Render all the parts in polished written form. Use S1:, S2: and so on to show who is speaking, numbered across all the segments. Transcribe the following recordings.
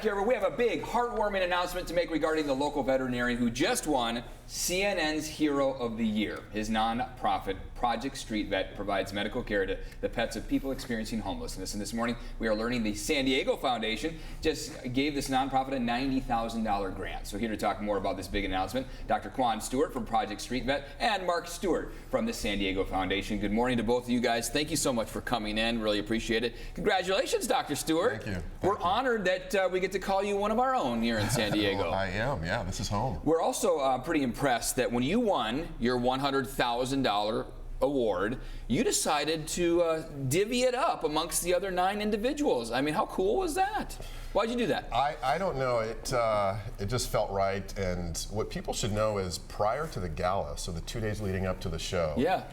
S1: Here, we have a big, heartwarming announcement to make regarding the local veterinarian who just won CNN's Hero of the Year. His nonprofit, Project Street Vet, provides medical care to the pets of people experiencing homelessness. And this morning, we are learning the San Diego Foundation just gave this nonprofit a $90,000 grant. So here to talk more about this big announcement, Dr. Kwane Stewart from Project Street Vet and Mark Stewart from the San Diego Foundation. Good morning to both of you guys. Thank you so much for coming in. Really appreciate it. Congratulations, Dr. Stewart.
S2: Thank you.
S1: We're honored that we get to call you one of our own here in San Diego.
S2: Well, I am, yeah, this is home.
S1: We're also pretty impressed that when you won your $100,000 award, you decided to divvy it up amongst the other 9 individuals. I mean, how cool was that? Why'd you do that?
S2: I don't know, it just felt right, and what people should know is prior to the gala, so the 2 days leading up to the show,
S1: yeah.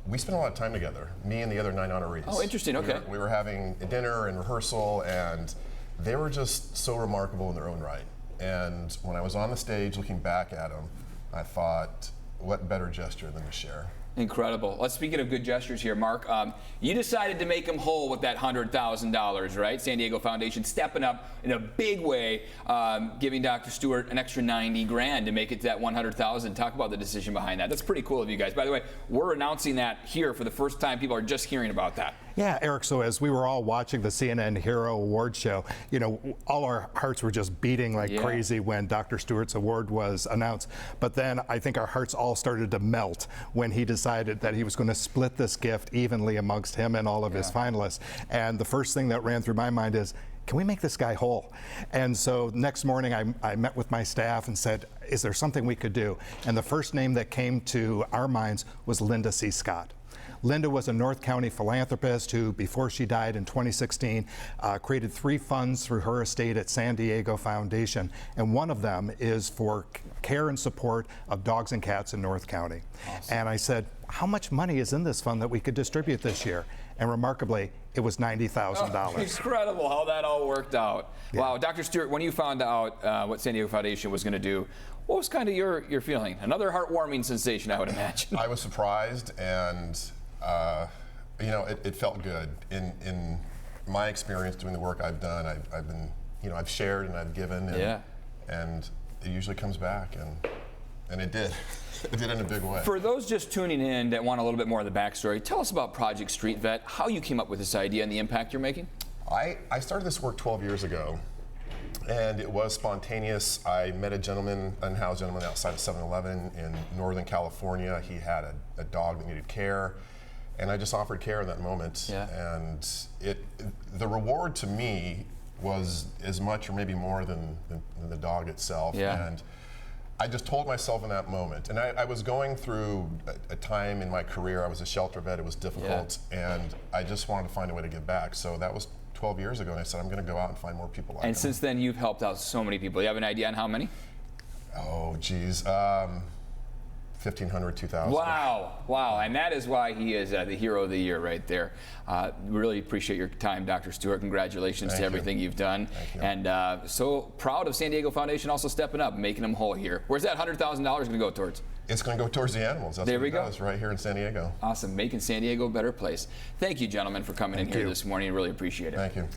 S2: We spent a lot of time together, me and the other 9 honorees.
S1: Oh, interesting, okay.
S2: We were having a dinner and rehearsal, and they were just so remarkable in their own right. And when I was on the stage looking back at them, I thought, what better gesture than to share?
S1: Incredible. Well, speaking of good gestures here, Mark, you decided to make him whole with that $100,000, right? San Diego Foundation stepping up in a big way, giving Dr. Stewart an extra 90 grand to make it to that 100,000. Talk about the decision behind that. That's pretty cool of you guys. By the way, we're announcing that here for the first time. People are just hearing about that.
S3: Yeah, Eric, so as we were all watching the CNN Hero Award show, you know, all our hearts were just beating like crazy when Dr. Stewart's award was announced. But then I think our hearts all started to melt when he decided that he was going to split this gift evenly amongst him and all of his finalists. And the first thing that ran through my mind is, can we make this guy whole? And so next morning I met with my staff and said, is there something we could do? And the first name that came to our minds was Linda C. Scott. Linda was a North County philanthropist who, before she died in 2016, created 3 funds through her estate at San Diego Foundation, and one of them is for care and support of dogs and cats in North County. Awesome. And I said, how much money is in this fund that we could distribute this year? And remarkably, it was $90,000.
S1: Oh, incredible how that all worked out. Yeah. Wow, Dr. Stewart, when you found out what San Diego Foundation was going to do, what was kind of your feeling? Another heartwarming sensation, I would imagine.
S2: I was surprised, and you know, it felt good. In my experience doing the work I've done, I've been, you know, I've shared and I've given, and it usually comes back, and it did. It did in a big way.
S1: For those just tuning in that want a little bit more of the backstory, tell us about Project Street Vet, how you came up with this idea and the impact you're making.
S2: I started this work 12 years ago, and it was spontaneous. I met a gentleman, unhoused gentleman outside of 7-Eleven in Northern California. He had a dog that needed care, and I just offered care in that moment.
S1: Yeah.
S2: And the reward to me was as much or maybe more than the dog itself.
S1: Yeah.
S2: And I just told myself in that moment, and I was going through a time in my career, I was a shelter vet, it was difficult, and I just wanted to find a way to give back. So that was 12 years ago, and I said, I'm going to go out and find more people like
S1: And
S2: them.
S1: since then, you've helped out so many people. You have an idea on how many?
S2: Oh, geez. 1,500, 2,000.
S1: Wow, wow, and that is why he is the Hero of the Year right there. Really appreciate your time, Dr. Stewart. Congratulations to everything you've done.
S2: Thank you.
S1: And so proud of San Diego Foundation also stepping up, making them whole here. Where's that $100,000 going to go towards?
S2: It's going to go towards the animals. That's
S1: there
S2: what
S1: we
S2: it
S1: go.
S2: does right here in San Diego.
S1: Awesome, making San Diego a better place. Thank you, gentlemen, for coming in here this morning. Really appreciate it.
S2: Thank you.